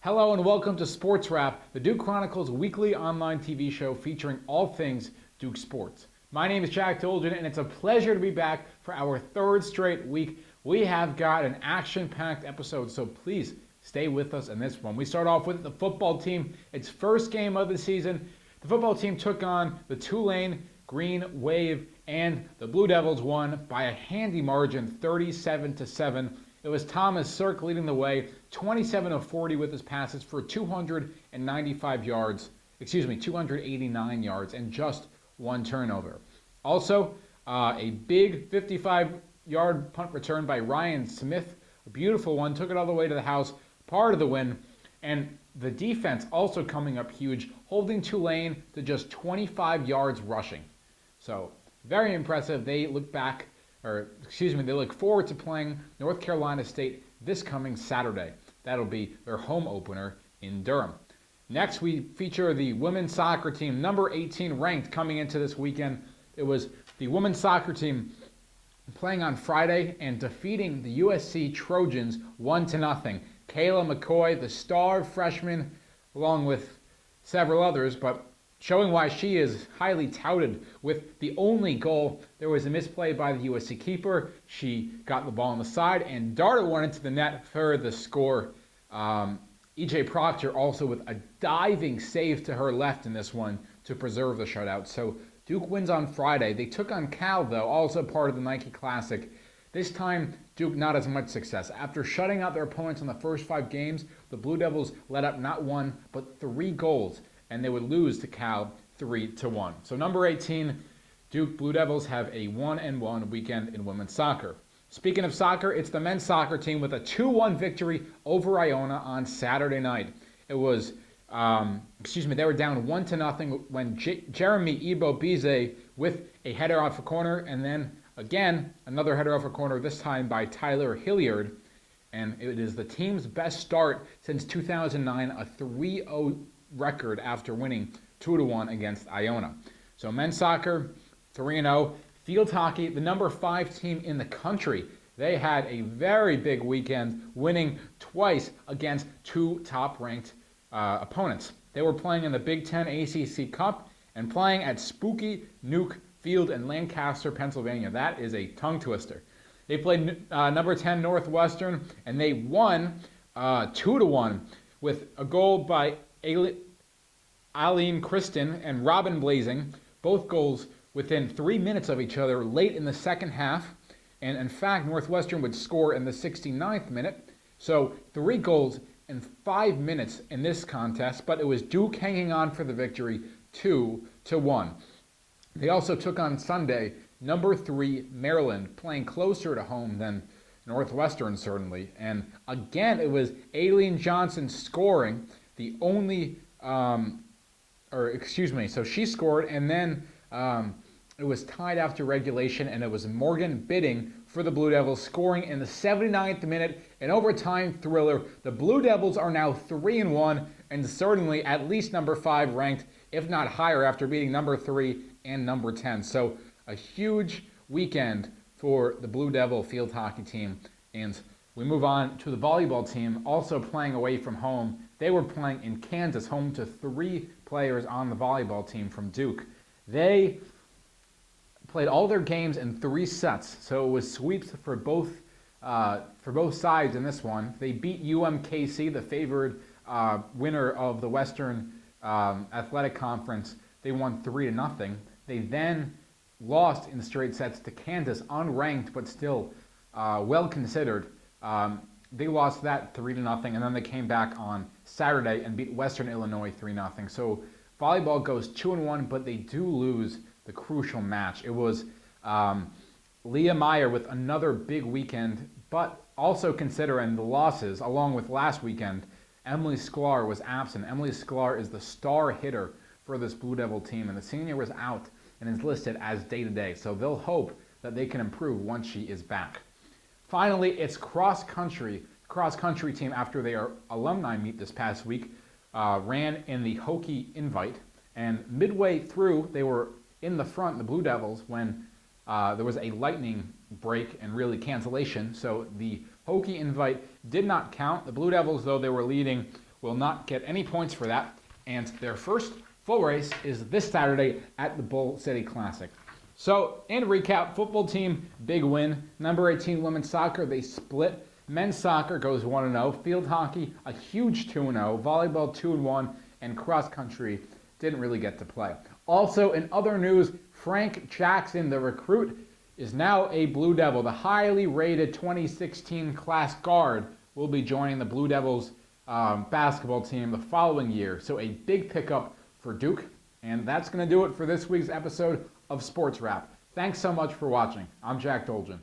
Hello and welcome to Sportswrap, the Duke Chronicle's weekly online TV show featuring all things Duke sports. My name is Jack Dolgen, and it's a pleasure to be back for our third straight week. We have got an action-packed episode, so please stay with us in this one. We start off with the football team. Its first game of the season. The football team took on the Tulane Green Wave, and the Blue Devils won by a handy margin, 37-7. It was Thomas Sirk leading the way, 27 of 40 with his passes for 289 yards, and just one turnover. Also, a big 55-yard punt return by Ryan Smith, a beautiful one, took it all the way to the house, part of the win. And the defense also coming up huge, holding Tulane to just 25 yards rushing. So, very impressive. They look forward to playing North Carolina State this coming Saturday. That'll be their home opener in Durham. Next, we feature the women's soccer team, number 18 ranked coming into this weekend. It was the women's soccer team playing on Friday and defeating the USC Trojans 1-0. Kayla McCoy, the star freshman, along with several others, but showing why she is highly touted with the only goal. There was a misplay by the USC keeper. She got the ball on the side and darted one into the net for the score. E.J. Proctor also with a diving save to her left in this one to preserve the shutout. So Duke wins on Friday. They took on Cal, though, also part of the Nike Classic. This time, Duke not as much success. After shutting out their opponents in the first 5 games, the Blue Devils let up not 1, but 3 goals, and they would lose to Cal 3-1. So number 18, Duke Blue Devils have a 1-1 weekend in women's soccer. Speaking of soccer, it's the men's soccer team with a 2-1 victory over Iona on Saturday night. It was, they were down 1-0 when Jeremy Ebo-Bize with a header off a corner, and then again, another header off a corner, this time by Tyler Hilliard. And it is the team's best start since 2009, a 3-0 record after winning 2-1 against Iona. So men's soccer, 3-0. Field hockey, the number 5 team in the country. They had a very big weekend, winning twice against 2 top-ranked opponents. They were playing in the Big Ten ACC Cup and playing at Spooky Nuke Field in Lancaster, Pennsylvania. That is a tongue twister. They played number 10 Northwestern, and they won 2-1 with a goal by Eileen Kristen and Robin Blazing, both goals within 3 minutes of each other late in the second half. And in fact, Northwestern would score in the 69th minute. So 3 goals in 5 minutes in this contest, but it was Duke hanging on for the victory 2-1. They also took on Sunday number 3 Maryland, playing closer to home than Northwestern certainly. And again, it was Aileen Johnson scoring, the only, so she scored, and then it was tied after regulation, and it was Morgan Bidding for the Blue Devils scoring in the 79th minute, an overtime thriller. The Blue Devils are now 3-1, and certainly at least number 5 ranked, if not higher, after beating number 3 and number 10. So a huge weekend for the Blue Devil field hockey team. And we move on to the volleyball team, also playing away from home. They were playing in Kansas, home to 3 players on the volleyball team from Duke. They played all their games in 3 sets, so it was sweeps for both sides in this one. They beat UMKC, the favored winner of the Western Athletic Conference. They won 3-0. They then lost in straight sets to Kansas, unranked but still well considered. They lost that 3-0, and then they came back on Saturday and beat Western Illinois 3-0. So volleyball goes 2-1, but they do lose the crucial match. It was Leah Meyer with another big weekend, but also considering the losses, along with last weekend, Emily Sklar was absent. Emily Sklar is the star hitter for this Blue Devil team, and the senior was out and is listed as day-to-day. So they'll hope that they can improve once she is back. Finally, it's cross-country. Cross-country team, after their alumni meet this past week, ran in the Hokie Invite. And midway through, they were in the front, the Blue Devils, when there was a lightning break and really cancellation. So the Hokie Invite did not count. The Blue Devils, though, they were leading will not get any points for that, and their first full race is this Saturday at the Bull City Classic. So, in recap, football team, big win. Number 18 women's soccer, they split. Men's soccer goes 1-0. Field hockey, a huge 2-0. Volleyball 2-1. And cross country didn't really get to play. Also, in other news, Frank Jackson, the recruit, is now a Blue Devil. The highly rated 2016 class guard will be joining the Blue Devils basketball team the following year. So a big pickup for Duke. And that's going to do it for this week's episode of Sports Wrap. Thanks so much for watching. I'm Jack Dolgen.